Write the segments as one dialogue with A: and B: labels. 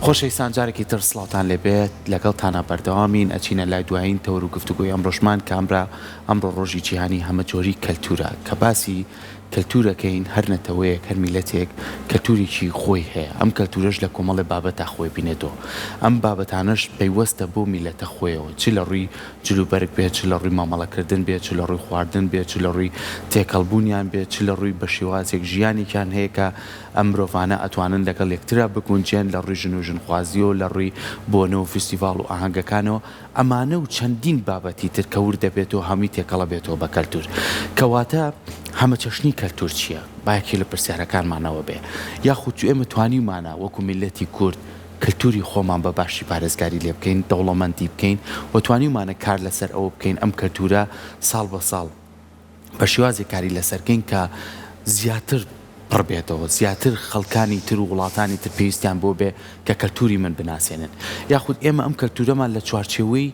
A: خۆشەویستان جارێکی تر سڵاتان لێبێت لەگەڵتانە بەردەوامین ئەچینە لای دوایین تەور و گفتوگوی ئەمڕۆژمان کامرا ئەمڕۆ ڕۆژی جیهانی هەمە جۆری کەلتورە کە باسی کەلتورەکەین هەر نەتەوەیەک هەر میلەتێک کەلتوریی خۆی هەیە ئەم کەلتورەش لە کۆمەڵی بابەتە خۆی بینێتەوە ئەم بابەتانش پەیوەستە بۆ میلەتە خۆیەوە چ لە ڕووی جلوبەرگ بێت چ لە ڕووی مامەڵەکردن بێت چ لە ڕووی خواردن بێت چ لە ڕووی تێکەڵبوونیان بێت چ لە ڕووی بە شێوازێک ژیانێکیان هەیە کە ئەم مرۆڤانە ئەتوانن لەگەڵ یەکترا بگونجێن لە ڕووی ژن و ژنخوازی و لە ڕووی بۆنە و فستیڤاڵ و ئاهەنگەکانەوە ئەمانە و چەندین بابەتی تر کە ور دەبێتەوە هەمی تێکەڵە بێتەوە بە کەلتور کەواتە هەمە چەشنی کەلتور چییە؟ باەکی لە پرسیارەکانمانەوە بێ یاخود ئێمە توانیمانە وەکو میلەتی کورد کەلتوری خۆمان بە باشی پارێزگاری لێ بکەین دەوڵەمەندی بکەین و توانیمانە کار لەسەر ئەوە بکەین ئەم کەلتورە ساڵ بە ساڵ بە شێوازی کاری لەسەرکەین کە زیاتر پڕبێتەوە زیاتر خەڵکانی تر و وڵاتانی تر پێویستیان بۆ بێ کە کەلتوری من بناسێنن یاخود ئێمە ئەم کەلتورەمان لە چوارچێوەی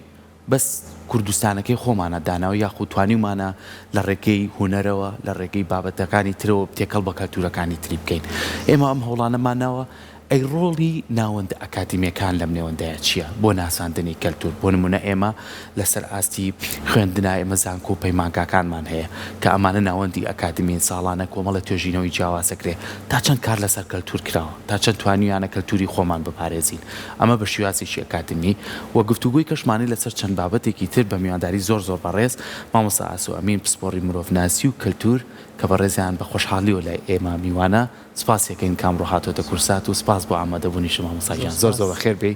A: بەس کوردستانەکەی خۆمانە داناوە یاخود توانیمانە لە ڕێگەی هوەرەوە لە ڕێگەی بابەتەکانی ترەوە تێکەڵ بە کەلتورەکانی تری بکەین ئێمە ئەم هەوڵانەمانەوە ئەی ڕۆڵی ناوەندە ئەکادیمیەکان لەم نێوەندەیە چییە بۆ ناساندنی کەلتور بۆ نمونە ئێمە لەسەر ئاستی خوێندنا ئێمە زانکۆ و پەیمانگاکانمان هەیە کە ئەمانە ناوەندی ئەکادیمین ساڵانە کۆمەڵە توێژینەوەی جیاوازەکرێ تا چەند کار لەسەر کەلتور کراوە تا چەند توانیانە کەلتوری خۆمان بپارێزین ئەمە بە شێوازێکی ئەکادمی وە گفتوگوی کەشمانی لەسەر چەند بابەتێکی تر بە میوانداری زۆر بەڕێز مامۆستا ئاسو ئەمین پسپۆڕی مرۆڤناسی و کەلتور کە بە ڕێزیان بە خۆشحاڵی و لای ئێمە میوانە سپاسێکین کامڕۆ هاتۆتە کورسات و سپاس بۆ ئامادەبوونی شما مامۆستاگیان زۆر بەخێر بێ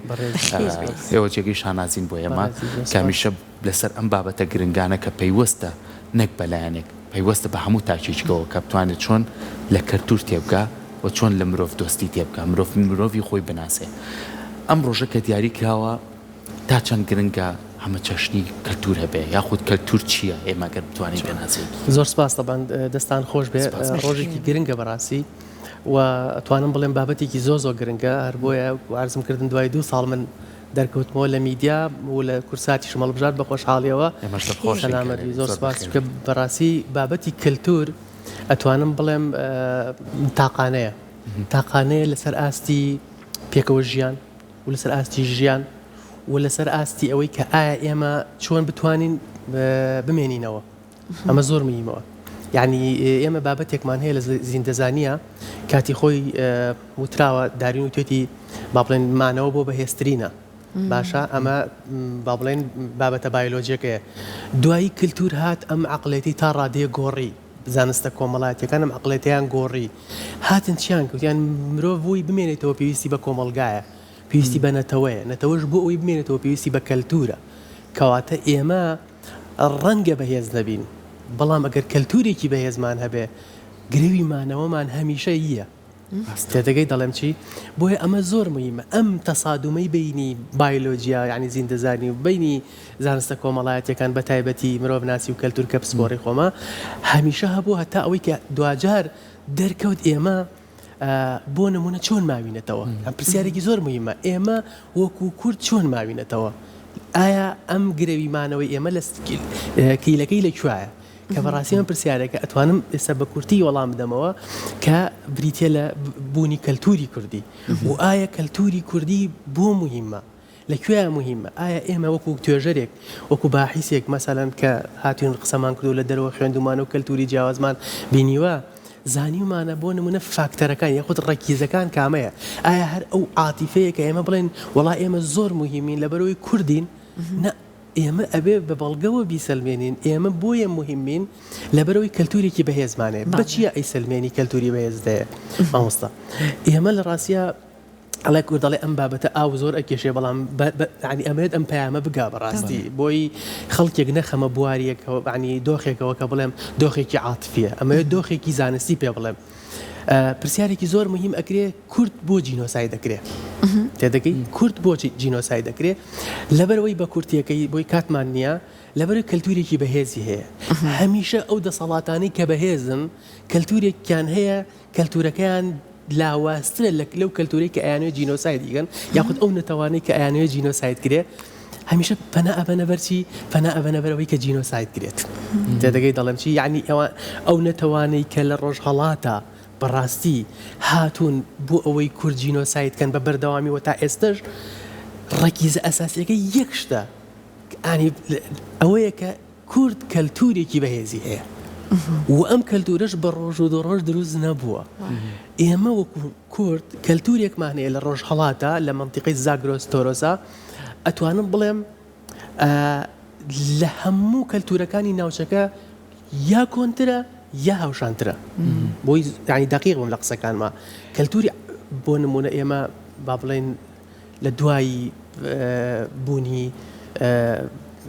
A: ئێوە جێگەی شانازین بۆ ئێمە کامیشە لەسەر ئەم بابەتە گرنگانە کە پەیوەستە نەک بەلایەنێک پەیوەستە بە هەموو تاکیچکەوە کە بتوانێت چۆن لە کەلتور تێبگا و چۆن لە مرۆڤ دۆستی تێبکە مرۆڤی خۆی بناسێ ئەم ڕۆژە کە دیاری کراوە تا چەند گرنگە هەمە چەشنی کەلتور هەبێ یاخود کەلتور چییە ئێمە گەر بتوانین بناسین
B: زۆر سپاس طبعاً دەستان خۆش بێ ڕۆژێکی گرنگە بەڕاستی و ئەتوانم بڵێم بابەتێکی زۆر گرنگە هەر بۆیە وارزم کردن دوای 2 ساڵ من دەرکەوتمەوە لە میدیا و لە کورساتی شمەڵ بژار بە خۆشحاڵیەوە سەلامەتی زۆر سپاس کە بەڕاستی بابەتی کەلتور ئەتوانم بڵێم تاقانەیە لەسەر ئاستی پێکەوە ژیان و لەسەر ئاستی ژیان و لەسەر ئاستی ئەوەی کە ئایا ئێمە چۆن بتوانین بمێنینەوە ئەمە زۆر مهمەوە یعنی ئێمە بابەتێکمان هەیە لە زیندەزانیە کاتی خۆی وتراوە دارین و توێتی با بڵێن مانەوە بۆ بەهێزترینە باشە ئەمە با بڵێن بابەتە بایۆلۆجیەکەیە دوایی کللتور هات ئەم عقلێتی تا ڕادەیە گۆڕی زانستە کۆمەڵایەتەکان ئەم عقلێتیان گۆڕی هاتن چیان کردیان مرۆڤ بووی بمێنێتەوە پێویستی بە کۆمەڵگایە پێویستی بە نەتەوەیە نەتەوەش بۆ ئەوی بمێنێتەوە پێویستی بە کەلتورە کەواتە ئێمە ڕەنگە بەهێز نەبین بەڵام ئەگەر کەلتورێکی بەهێزمان هەبێ گرێویمانەوەمان هەمیشە یە تێدەگەی دەڵێم چی بۆیە ئەمە زۆر مهمە ئەم تەسادومەی بینی بایۆلۆجیا یعنی زیندەزانی و بینی زانستە کۆمەڵایەتەکان بە تایبەتی مرۆڤناسی و کەلتور کە پسپۆڕی خۆمە هەمیشە هەبوو هەتا ئەوەی کە دوجار دەرکەوت ئێمە بۆ نمونە چۆن ماوینەتەوە ئەم پرسیارێکی زۆر مهمە ئێمە وەکو کورد چۆن ماوینەتەوە ئایا ئەم گرێویمانەوەی ئێمە لە کیلەکەی لەکوایە کە بەڕاستی ئەم پرسیارێکە ئەتوانم ئێستا بە کورتی وەڵام بدەمەوە کە بریتە لە بوونی کەلتوری کوردی و ئایا کەلتوری کوردی بۆ مهمە لەکوێیە مهمە ئایا ئێمە وەکو توێژەرێک وەکو باحیسێک مەسەلەن کە هاتوین قسەمان کردو لە دەرەوە خوێندومان و کەلتوری جیاوازمان بینیوە زانیومانە بۆ نمونە فاکتەرەکان یاخود ڕەکیزەکان کامەیە ئایا هەر ئەو عاتیفەیە کە ئێمە بڵێن وەڵا ئێمە زۆر مهمین لەبەرەوەی کوردین ئێمە ئەبێ بە بەڵگەوە بیسەلمێنین ئێمە بۆیە مهمین لەبەرەوەی کەلتورێکی بەهێزمانەیە بەچیە ئەیسەلمێنی کەلتوری بەهێزدەیە مامۆستا ئێمە لە ڕاستیە ئەڵێ کوردەڵێ ئەم بابەتە ئاو زۆر ئەکێشێ بەڵام ینی ئەمێت ئەم پەیامە بگا بەڕاستی بۆی خەڵکێک نەخەمە بواریەکەوە ینی دۆخێکەوە کە بڵێم دۆخێکی عاتفیە ئەمەوێت دۆخێکی زانستی پێ بڵێم پرسیارێکی زۆر مهم ئەکرێ کورد بۆ جینۆسای دەکرێ تێدەگەی کورد بۆ جینۆسای دەکرێ لەبەرەوەی بە کورتیەکەی بۆی کاتمان نییە لەبەرەوەی کەلتورێکی بەهێزی هەیە هەمیشە ئەو دەسەڵاتانی کە بەهێزن کەلتورێکیان هەیە کەلتورەکەیان لاواسترە لەو کەلتورەی کە ئەیانوێت جینۆسای دیگەن یاخود ئەو نەتەوانەی کە ئەیانوێت جینۆسایت کرێ هەمیشە پەنا ئەبەنە بەرچی پەنا ئەبەنە بەرەوەی کە جینۆسایت کرێت تێدەگەی دەڵێم چی یعنی ئەو نەتەوانەی کە لە ڕۆژهەڵاتە بەڕاستی هاتوون بۆ ئەوەی کورد جینۆسایدکەن بە بەردەوامی و تا ئێستش ڕەکیزە ئەساسیەکە یەک شتە ئەوەیە کە کورد کەلتورێکی بەهێزی هەیە و ئەم کەلتورەش بە ڕۆژ و دۆڕۆژ دروست نەبووە. ئێمە وەکو کورد کەلتورێکمان هەیە لە ڕۆژهەڵاتە لە منتیقەی زاگرۆس تۆرۆسا ئەتوانم بڵێم لە هەموو کەلتورەکانی ناوچەکە یا کۆنترە یا هاوشانترە بۆی یعنی دقیق بووم لە قسەکانمە کەلتوری بۆ نمونە ئێمە با بڵێن لە دوایی بوونی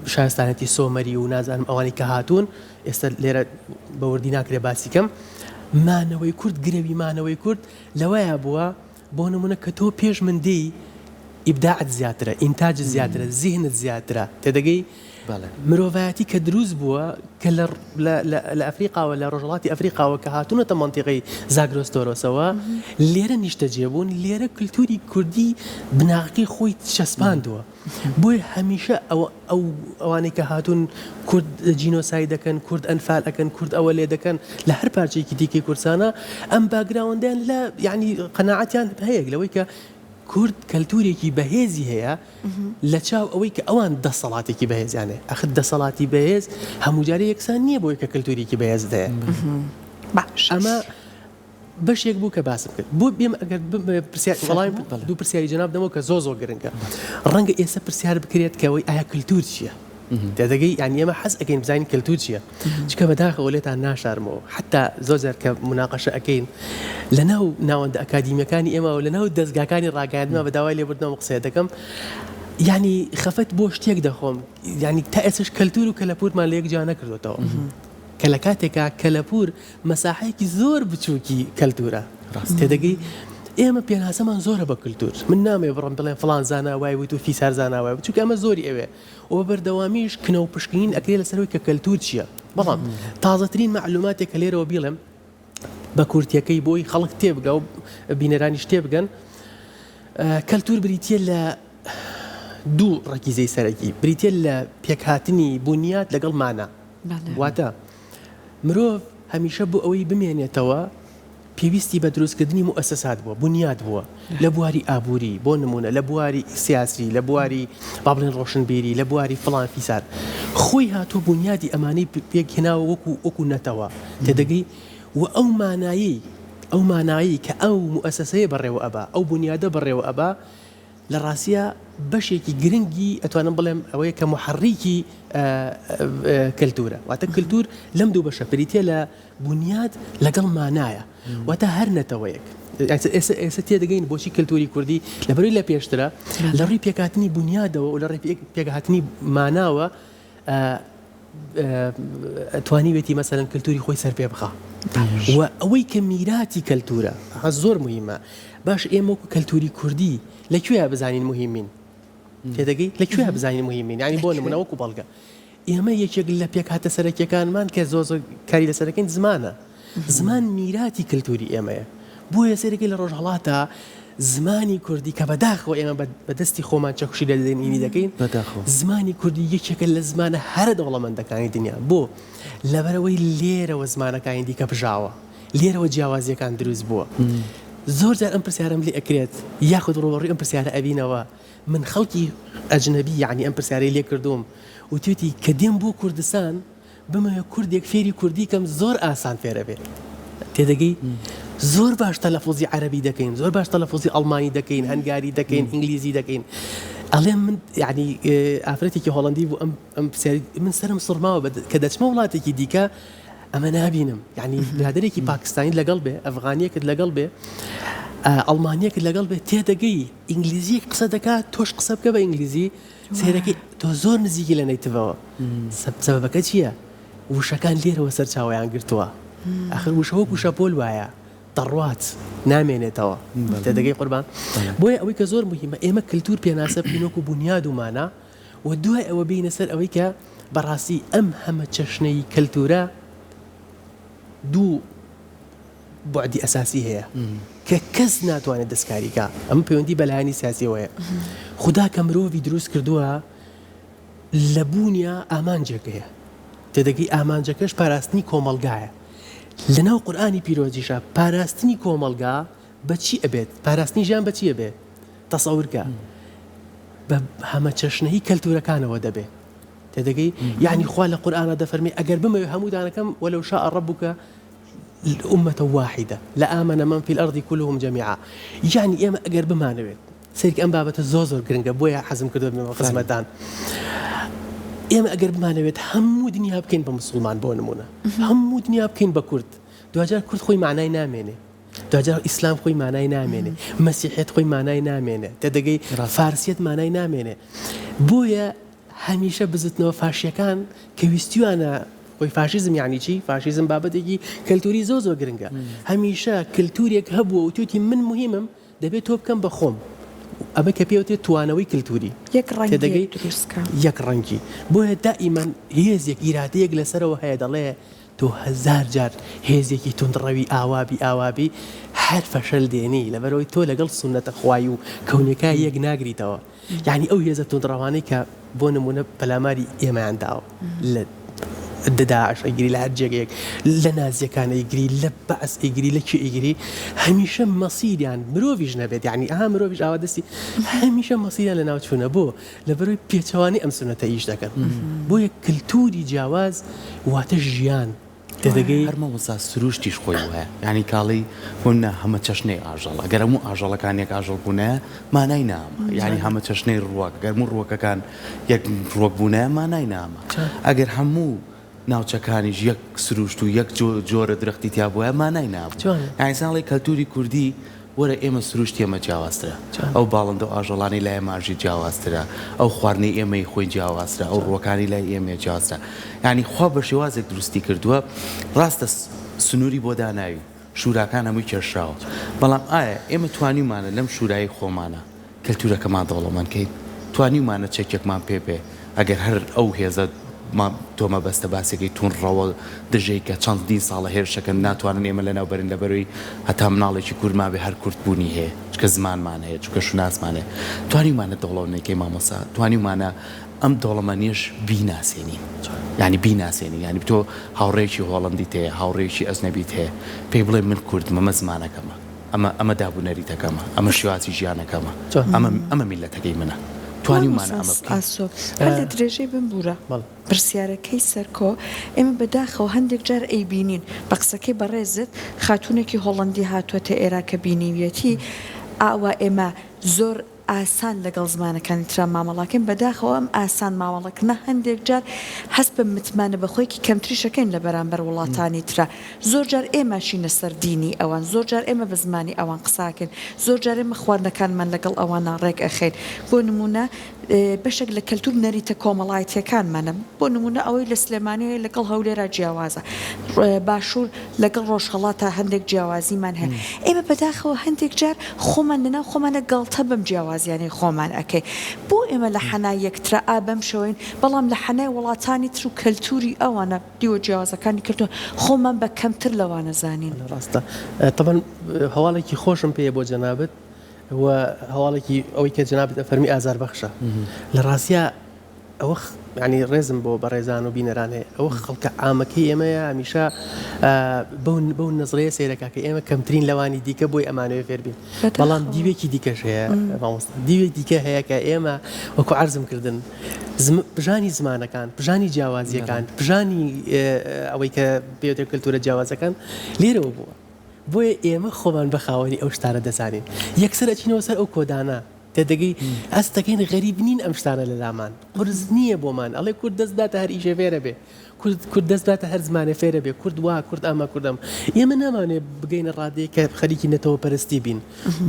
B: شارستانەتی سۆمەری و نازانم ئەوانی کە هاتوون ئێستا لێرە بەوردی ناکرێ باسی کەم مانەوەی کورد گرەوی مانەوەی کورد لەوەیە بووە بۆ نمونە کە تۆ پێش من دێی ئیبداعت زیاترە ئینتاج زیاترە زیهنت زیاترە تێدەگەی مرۆڤایەتی کە دروست بووە کە لە ئەفریقاوە لە ڕۆژهڵاتی ئەفریقاوە کە هاتوونەتە منتیقەی زاگرۆس تۆرۆسەوە لێرە نیشتەجێبوون لێرە کللتوری کوردی بناغی خۆی چەسپاندووە بۆی هەمیشە ئەوانەی کە هاتوون کورد جینۆسای دەکەن کورد ئەنفال ئەکەن کورد ئەوە لێ دەکەن لە هەر پارچێکی دیکەی کورسانە ئەم باگراوەندیان لە یعنی قەناعەتیان هەیە لەوەی کە کورد کەلتورێکی بەهێزی هەیە لە چاو ئەوەی کە ئەوان دەسەڵاتێکی بەهێزیانێ ئەخت دەسەڵاتی بەهێز هەموو جارە یەکسان نییە بۆی کە کەلتورێکی بەهێز دەیە ئەمە بەشێک بوو کە باسم کرد بۆ بێم ئەگەر وەڵام دوو پرسیاری جەناب دەمەوە کە زۆ گرنگە ڕەنگە ئێستا پرسیار بکرێت کە ئەوەی ئایا کللتور چییە دەدەگەی یانی ئێمە حەز ئەەکەین بزانین کللتور چییە چکە بەداخەوە لێتان ناشارمەوە حتا زۆر کە مناقەشە ئەەکەین لە ناو ناوەندە ئەکادیمیەکانی ئێمە و لە ناو دەستگاکانی ڕاگەاندنەوە بە داوای لێبوردنەوە قسە دەکەم ینی خەفەت بۆ شتێک دەخۆم ینی تا ئێسش کەلتور و کەلەپورمان لە یەکجا نەکردوێتەوە کە لە کاتێکا کەلەپور مەساحەیەکی زۆر بچووکی کەلتورە تێدەگەی ئێمە پێناسەمان زۆرە بە کللتور من نامێ بڕم بڵێن فڵان زاناوای وت و فیسار زاناوای چونکە ئەمە زۆری ئەوێ ئەوە بەردەوامیش کنە و پشکنین ئەکرێت لەسەرەوەی کە کەلتور چییە بەڵام تازەترین معلوماتێک کە لێرەوە بیڵێم بە کورتیەکەی بۆی خەڵک تێبگە و بینەرانیش تێبگەن کەلتور بریتە لە دوو ڕەکیزەی سەرەکی بریتە لە پێکهاتنی بنیاد لەگەڵ مانە واتە مرۆڤ هەمیشە بۆ ئەوەی بمێنێتەوە پێویستی بە دروستکردنی موسسات بووە بنیاد بووە لە بواری ئابووری بۆ نمونە لە بواری سیاسی لە بواری با بڵێن ڕۆشنبیری لە بواری فڵان فیسار خۆی هاتووە بنیادی ئەمانەی پێکهێناوە وەکو نەتەوە تێدەگەی و ئەو مانایی کە ئەو موسسەیە بەڕێوە ئەبا ئەو بنیادە بەڕێوە ئەبا لە ڕاستیە بەشێکی گرنگی ئەتوانم بڵێم ئەوەیە کە محڕیکی کەلتورە واتە کللتور لەم دوو بەشە بریتە لە بنیاد لەگەڵ مانایە واتە هەر نەتەوەیەک ئێستا تێدەگەین بۆچی کللتوری کوردی لەبەروی لە پێشترە لە ڕووی پێکهاتنی بنیادەوە و لە ڕێی پێکهاتنی ماناوە توانیوێتی مەسەلەن کللتوری خۆی سەر پێ بخە و ئەوەی کە میراتی کەلتورە زۆر مهمە باش ئێمە وەکو کەلتوری کوردی لەکوێ بزانین مهمین تێدەگەی لەکوێ بزانین مهمین ینی بۆ نمونە وەکو بەڵگە ئێمە یەکێک لە پێکهاتە سەرەکیەکانمان کە زۆر کاری لەسەرەکەین زمانە زمان میراتی کللتوری ئێمەیە بۆیە سەرەکی لە ڕۆژهەڵاتە زمانی کوردی کە بەداخەوە ئێمە بەدەستی خۆمان چەکوشی لە دەنینی دەکەین زمانی کوردی یەکێکە لە زمانە هەرە دەوڵەمەندەکانی دنیا بۆ لەبەرەوەی لێرەوە زمانەکانی دیکە بژاوە لێرەوە جیاوازیەکان دروست بووە زۆر جار ئەم پرسیارم لێ ئەکرێت یاخود ڕۆبەڕووی ئەم پرسیارە ئەبینەوە من خەڵکی ئەجنەبی یعنی ئەم پرسیارەی لێ کردوم و توێتی کە دێم بۆ کوردستان بمەوێ کوردێک فێری کوردی کەم زۆر ئاسان فێرە بێت تێدەگەی زۆر باش تەلەفۆزی عەرەبی دەکەین زۆر باش تەلەفۆزی ئەڵمانی دەکەین هەنگاری دەکەین ئینگلیزی دەکەین ئەڵێم من یعنی ئافرەتێکی هۆڵەندی بوو ئەم پرسیاری من سەرم سڕماوە کە دەچمە وڵاتێکی دیکە ئەمە نابینم یعنی برادێکی پاکستانی لەگەڵ بێ ئەفغانیەکت لەگەڵ بێ ئەڵمانیەکت لەگەڵ بێ تێدەگەی ئینگلیزیەک قسە دەکات تۆش قسە بکە بە ئینگلیزی سێرەکەی تۆ زۆر نزیکی لە نەیتەوە سەبەبەکە چییە وشەکان لێرەوە سەر چاوەیان گرتووە ئاخر وشەوە کوشەپۆل وایە دەڕوات نامێنێتەوە تێدەگەی قوربان بۆیە ئەوەی کە زۆر مهمە ئێمە کللتور پێناسە بکەینۆک و بنیاد ومانە و دوای ئەوە بینە سەر ئەوەی کە بەڕاستی ئەم هەمە چەشنەی کللتورە دوو بعدی ئەساسی هەیە کە کەس ناتوانێت دەستکاریکە ئەم پەیوەندی بەلایانی سیاسیەوەیە خوددا کە مرۆڤی دروست کردووە لە بوونیە ئامانجێک هەیە تێدەگەی ئامانجەکەش پاراستنی کۆمەڵگایە لەناو قورئانی پیرۆزیشە پاراستنی کۆمەڵگا بەچی ئەبێت پاراستنی ژیان بەچی ئەبێت تەسەورکە بە هەمە چەشنەی کەلتورەکانەوە دەبێت تێدەگەی یعنی خوا لە قورئانە دەفەرمێ ئەگەر بمەوێ هەمووتانەکەم وەلەو شاء ربك الأمة واحدة لآمن من في الأرض كلهم جميعا يعني إما أقرب ما نويت سيرك أم بابة الزوزور قرنقة بويا حزم كدو من خزمتان إما أقرب ما نويت همو دنيا بكين بمسلمان بونمونا همو دنيا بكين بكرد دواجار كرد خوي معناي ناميني دواجار إسلام خوي معناي ناميني مسيحيت خوي معناي ناميني تدقي فارسيت معناي ناميني بويا هەمیشە بزتنەوە فاشیەکان کە ویستیوانە خۆی فاشیزم یعنی چی فاشیزم بابەتێکی کەلتوری زۆ گرنگە هەمیشە کللتورێک هەبووە و توتی من مهمم دەبێت تۆ بکەم بە خۆم ئەمە کە پێوتێت توانەوەی کللتوری یەک ڕەنگی بۆیە دائیمان هێزێک ئیرادەیەک لەسەرەوە هەیە دەڵێ تۆ هەزار جار هێزێکی تونندڕەوی ئاوابی هەر فەشەل دێنی لەبەرەوەی تۆ لەگەڵ سونەتە خوای و کەونەکە یەک ناگریتەوە یعنی ئەو هێزە تونندڕەوانەی کە بۆ نمونە پەلاماری ئێمەیانداوە لە داعش ئەیگری لە هەر جێگەیەک لە نازیەکان ئەیگری لە بەعس ئەیگری لە چی ئەیگری هەمیشە مەسیریان مرۆڤیش نەبێت یعنی مرۆڤیش ئاوا دەستی هەمیشە مەسیریان لە ناوچوونە بۆ لەبەرەوەی پێچەوانی ئەم سونەتە ئیش دەکەن بۆیە کللتوری جیاواز واتە ژیان تێدەگەی
A: هەرمە وەسا سروشتیش خۆی وایە یعنی کاڵی بۆنە هەمە چەشنەی ئاژەڵ ئەگەر هەموو ئاژەڵەکان یەک ئاژەڵ بوونە مانای نامە یعنی هەمە چەشنەی ڕووەک گەرموو ڕووەکەکان یەک ڕووەک بوونە مانای نامە ئەگەر هەموو ناوچەکانیش یەک سروشت و یەک جۆرە درەختی تیا بووە مانای نامە یعنی ساڵی کەلتوری کوردی وەرە ئێمە سروشتی ئێمە جیاوازترە ئەو باڵندە ئاژەڵانی لای ئێمەژی جیاوازترە ئەو خواردنی ئێمەی خۆی جیاوازترە ئەو ڕووەکانی لای ئێمە جیاوازترە یعنی خوا بە شێوازێک دروستی کردووە ڕاستە سنووری بۆ داناوی شوراکان هەمووی کێشراوە بەڵام ئایا ئێمە توانیمانە لەم شورایی خۆمانە کەلتورەکەمان دەوڵەمەندکەین توانیمانە چەکێکمان پێ ئەگەر هەر ئەو هێزە تۆمە بەستە باسێکی تونڕەوە دژەی کە چەندین ساڵە هێرشەکەن ناتوانن ئێمە لەناوبەرن لەبەرەوەی هەتا مناڵێکی کورما بێ هەر کورتبوونی هەیە چکە زمانمان هەیە چکە شوناسمان هەیە توانیمانە دەوڵەوەنێکی مامۆسا توانیمانە ئەم دەوڵەمەنیش بیناسێنین یعنی بیناسێنی یعنی تۆ هاوڕێکی هۆڵندیت هەیە هاوڕێکی ئەزنەبیت هەیە پێی بڵێ من کوردمە مە زمانەکەمە ئەمە دابوونەریتەکەمە ئەمە شێوازی ژیانەکەمە ئەمە میلەتەکەی منە توانیمانە ئەمە
C: لە درێژەی بمبورە پرسیارەکەی سەرکۆ ئێمە بەداخەوە هەندێک جار ئەیبینین بە قسەکەی بەڕێزت خاتوونێکی هۆڵندی هاتووەتە ئێراکە بینیویەتی ئاوا ئێمە زۆر ئاسان لەگەڵ زمانەکانی ترا مامەڵاکەین بەداخەوە ئەم ئاسان ماوەڵەکردنە هەندێک جار هەست بە متمانە بەخۆیکی کەمتریشەکەین لە بەرامبەر وڵاتانی ترا زۆر جار ئێمەشینە سەر دینی ئەوان زۆر جار ئێمە بە زمانی ئەوان قساکەین زۆر جار ئێمە خواردنەکانمان لەگەڵ ئەوانە ڕێک ئەخەین بۆ نمونە بەشێک لە کەلتور نەریتە کۆمەڵایەتیەکانمانە بۆ نمونە ئەوەی لە سلێمانی لەگەڵ هەولێرا جیاوازە باشوور لەگەڵ ڕۆژهەڵاتە هەندێک جیاوازیمان هەیە ئێمە بەداخەوە هەندێک جار خۆمان لەناو خۆمانە گاڵتە بەم جیاوازیانەی خۆمان ئەەکەی بۆ ئێمە لە حەنای یەکترا ئابەم شەوەین بەڵام لە حەنای وڵاتانی تر و کەلتوری ئەوانە دیوە جیاوازەکانی کردو خۆمان بە کەمتر لەوانە زانین
B: ڕاستە طبعا هەواڵێکی خۆشم پێیە بۆ جەنابەت و هەواڵێکی ئەوەی کە جەنابەت ئەفەرمی ئازار بەخشە لە ڕاستیە ئەوە ینی ڕێزم بۆ بەڕێزان و بینەران هەیە ئەوە خەڵکە ئامەکەی ئێمەیە هەمیشە بەو نەزڕەیە سیرەکە کە ئێمە کەمترین لەوانی دیکە بۆی ئەمانەوێ فێربین بەڵام دیوێکی دیکەش هەیە دیوێک دیکە هەیە کە ئێمە وەکو عەرزم کردن بژانی زمانەکان بژانی جیاوازیەکان بژانی ئەوەی کە پێوتێ کەلتورە جیاوازەکان لێرەوە بووە بۆیە ئێمە خۆمان بە خاوەنی ئەو شتانە دەزانین یەکسەر ئەچینەوە سەر ئەو کۆدانە تێدەگەی ئەستەکەین غەریب نین ئەم شتانە لە لامان قورس نییە بۆمان ئەڵێ کورد دەست داتە هەر ئیشە فێرە بێ کورد دەست داتە هەر زمانە فێرە بێ کورد وا کورد ئەمە کوردەم ئێمە نامانێ بگەینە ڕادەیە کە خەریکی نەتەوە پەرستی بین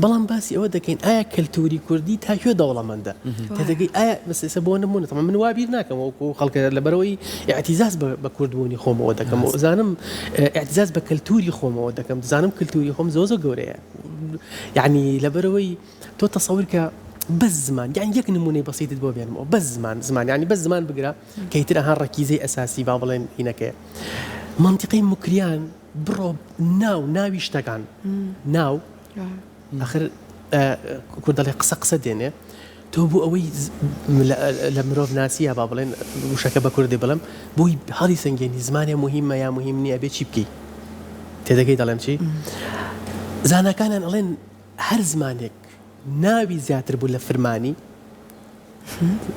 B: بەڵام باسی ئەوە دەکەین ئایا کەلتوری کوردی تاکوێ دەوڵەمەندە تێدەگەی ئایا بەسێسە بۆ نمونە تەمەن من وابیر ناکەم وەکو خەڵکە لەبەرەوەی ئاعتیزاز بە کوردبوونی خۆمەوە دەکەم و زانم ئاعتیزاز بە کەلتوری خۆمەوە دەکەم دەزانم کەلتوری خۆم زۆر گەورەیە یعنی لەبەرەوەی تۆ تەسەوور کە بەس زمان یان یەک نمونەی بەسیتت بۆ بێنمەوە بەس زمان ینی بەس زمان بگرە کە ئیتر ئەها ڕەکیزەی ئەساسی با بڵێن هینەکەیە منتیقەی مکریان بڕۆ ناوی شتەکان ناو ئاخر کوردەڵێ قسە دێنێ تۆ بۆ ئەوەی لە مرۆڤ ناسیە با بڵێن وشەکە بە کوردی بڵم بۆی هەڵی سنگێنی زمانێ مهمە یا مهم نییە بێ چی بکەی تێدەگەی دەڵێم چی زانکانیان ئەڵێن هەر زمانێک ناوی زیاتر بوو لە فرمانی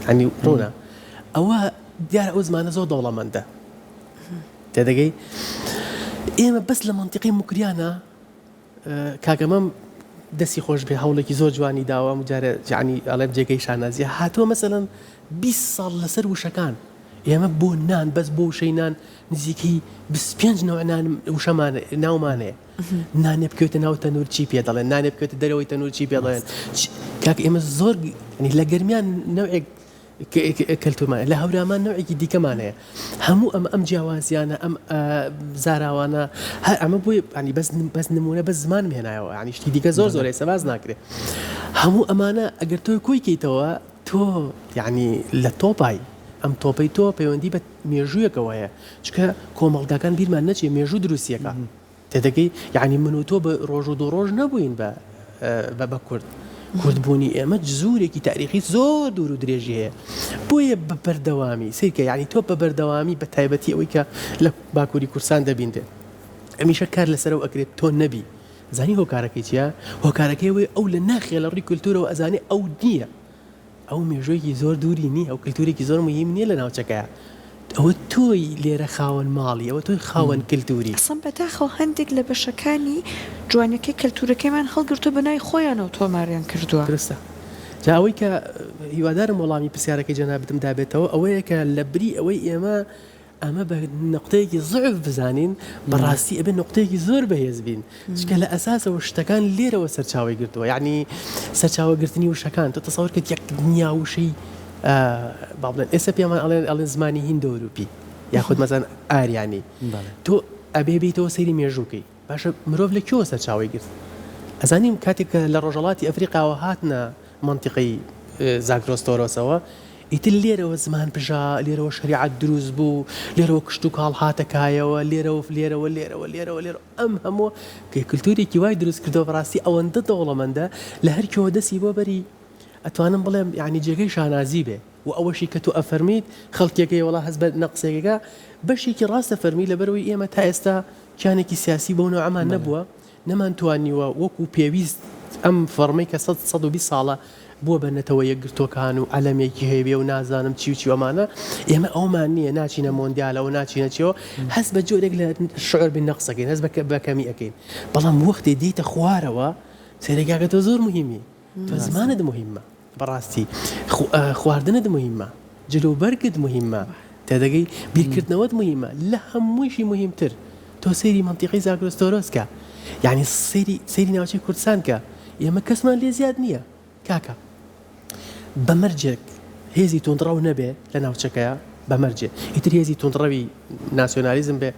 B: ینی ڕوونە ئەوە دیارە ئەو زمانە زۆر دەوڵەمەندە تێدەگەی ئێمە بەس لە منتیقی مکریانە کاگەمەم دەستی خۆش بێ هەوڵێکی زۆر جوانی داوە جارە ینی ئەڵێم جێگەی شانازیە هاتووە مەسەڵەن 20 ساڵ لەسەر وشەکان ئێمە بۆ نان بەس بۆ وشەی نان نزیکەی 25 نوع نان وشەمانە ناومانەیە نانێ بکەوتە ناو تەنور چی پێ دەڵێن نانێ بکەوتە دەرەوەی تەنور چی پێ دەڵێن کاک ئێمە زۆر لە گەرمیان نەوعێک کەلتورمان لە هەورامان نوعێکی دیکەمانەیە هەموو ئەم جیاوازیانە ئەم زاراوانە هەر ئەمە بۆی ینی بەس نمونە بە زمان هێنایەوە ینی شتی دیکە زۆر زۆرە سەواز ناکرێت هەموو ئەمانە ئەگەر تۆ کۆیکەیتەوە تۆ یعنی لە تۆپای ئەم تۆپەی تۆ پەیوەندی بە مێژوویەکەوەیە چکە کۆمەڵگاکان بیرمان نەچێ مێژوو دروستیەکە تێدەگەی یعنی من و تۆ بە ڕۆژ و دوو ڕۆژ نەبووین بە کورد کوردبوونی ئێمە جزورێکی تاریخی زۆر دوور و درێژی هەیە بۆیە بە بەردەوامی سیرکە یعنی تۆ بە بەردەوامی بە تایبەتی ئەوەی کە لە باکووری کورسان دەبیندێ ئەمیشە کار لەسەرەوە ئەکرێت تۆ نەبی زانی هۆکارەکەی چیە هۆکارەکەی وێ ئەو لە ناخێ لە ڕووی کولتورەوە ئەزانێ ئەو نییە ئەو مێژۆیەکی زۆر دووری نییە ئەو کللتورێکی زۆر مهم نییە لە ناوچەکەیە ئەوە تۆی لێرە خاوەن ماڵی ئەوە تۆی خاوەن کللتوری
C: ئەسڵ بەداخەوە هەندێک لە بەشەکانی جوانەکەی کللتورەکەمان هەڵگرتو بەنای خۆیانەوە تۆماریان کردووە
B: درستە جا ئەوەی کە هیوادارم وەڵامی پرسیارەکەی جەنابەتم دابێتەوە ئەوەیە کە لە بری ئەوەی ئەمە بە نقطەیەکی زعف بزانین بەڕاستی ئەبێ نقطەیەکی زۆر بەهێز بین چکە لە ئەساسەوە شتەکان لێرەوە سەرچاوی گرتووە یعنی سەرچاوەگرتنی وشەکان تۆ تەسەوەر کرد یەک دنیا وشەی با بڵێن ئێستا پێمان ئەڵێن زمانی هیندۆروپی یاخود مەزان ئاریانی تۆ ئەبێ بیتەوە سەیری مێژووکەی باشە مرۆڤ لە کێوە سەرچاوی گرت ئەزانیم کاتێک لە ڕۆژەڵاتی ئەفریقاوە هاتنە منتیقی زاگرۆستۆرۆسەوە ئیتر لێرەوە زمان بژا لێرەوە شریعەت دروست بوو لێرەوە کشت و کاڵ هاتەکایەوە لێرەوە ئەم هەموو کە کللتورێکی وای دروست کردەوە بەڕاستی ئەوەندە دەوڵەمەندە لە هەر کێوە دەستی بۆ بەری ئەتوانم بڵێم یعنی جێگەی شانازی بێ و ئەوەشی کە تو ئەفەرمیت خەڵکێکەکەی وڵا هەز بە نەقسێکەکە بەشێکی ڕاستە فەرمی لەبەرەوەی ئێمە تا ئێستا کیانێکی سیاسی بۆ نەوەمان نەبووە نەمانتوانیوە وەکو پێویست ئەم فەرمەی کە 120 ساڵە بووە بەنەتەوە یەکگرتوەکان و ئەلەمێکی هەیە و نازانم چی و چیوەمانە ئێمە ئەومان نییە ناچینە مۆندیالەوە ناچینە چیەوە هەست بە جۆرێک لە شعر بین نەقسەکەین هەست بەکەمی ئەەکەین بەڵام وەختێ دیتە خوارەوە سێرەگاکە تۆ زۆر مهمی تۆ زمانت مهمە بەڕاستی خواردنت مهمە جلوبەرگت مهمە تێدەگەی بیرکردنەوەت مهمە لە هەموویشی مهمتر تۆ سەیری منتیقی زاگرۆستۆرۆسکە یعنی سەیری ناوچەی کوردستان کە ئێمە کەسمان لێ زیاد نییە کاکە بەمەرجێک هێزی تونندڕەو نەبێ لە ناوچەکەیە بەمەرجێ ئیتر هێزی تونندڕەوی ناسیۆنالیزم بێ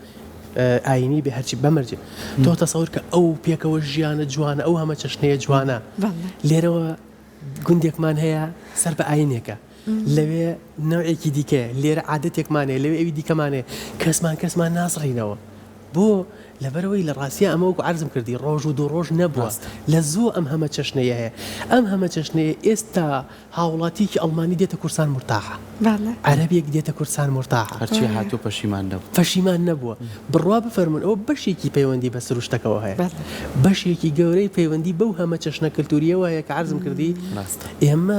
B: ئاینی بێ هەرچی بەمەرجێ تۆ تەسەور کە ئەو پێکەوە ژیانە جوانە ئەو هەمە چەشنەیە جوانە لێرەوە گوندێکمان هەیە سەر بە ئاینێکە لەوێ نەوعێکی دیکە لێرە عادەتێکمانێ لەوێ ئەوی دیکەمانێ کەسمان ناسڕینەوە بۆ لەبەرەوەی لە ڕاستیە ئەمە وەکو عرضم کردی ڕۆژ و دوو ڕۆژ نەبووە لە زوو ئەم هەمە چەشنەیە هەیە ئەم هەمە چەشنەیە ئێستا هاوڵاتیکی ئەڵمانی دێتە کورسان مرتاحە عەرەبێک دێتە کورسان مرتاحە
A: هەرچی هاتوو
B: پەشیمان نەبووە بڕوا بفەرمون ئەوە بەشێکی پەیوەندی بە سروشتەکەەوە هەیە بەشێکی گەورەی پەیوەندی بەو هەمە چەشنە کللتوریەوە هەیە کە عرضم کردی ئێمە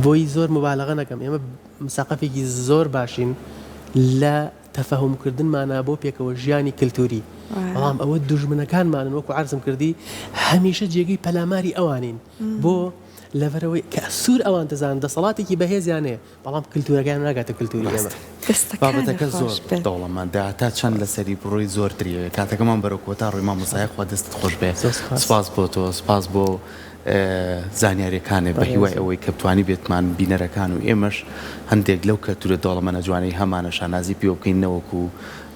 B: بۆی زۆر مبالغە نەکەم ئێمە مساقفێکی زۆر باشین لە تەفەهومکردنمانە بۆ پێکەوە ژیانی کللتوری بەڵام ئەوە دوژمنەکانمانن وەکو عرضم کردی هەمیشە جێگەی پەلاماری ئەوانین بۆ لەبەرەوەی کە سوور ئەوان دەزانن دەسەڵاتێکی بەهێزیانەیە بەڵام کللتورەکان ناگاتە کللتوری ئێمە
A: بابەتەکە زۆر دەوڵەمەندە تا چەند لەسەری بڕۆی زۆر درێوێ کاتەکەمان بەرەو کۆتا ڕووی مامۆستای خوا دەستت خۆش بێ سپاس بۆ تۆ سپاس بۆ زانیاریەکانێ بە هیوای ئەوەی کە بتوانی بێتمان بینەرەکان و ئێمەش هەندێک لەو کەلتورە دەوڵەمەندە جوانەی هەمانە شانازی پێوە بکەین نەوەکو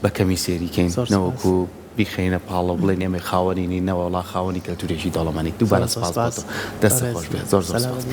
A: بەکەمی سێریکەین نەوەکو بیخینە پاڵە بڵێن ئێمە خاوەنینی نەوەڵا خاوەنی کەلتورێکی دەوڵەمەندی دووبارە سپاس بۆ تۆ دەستت خۆش بێ زۆر زۆر سپاس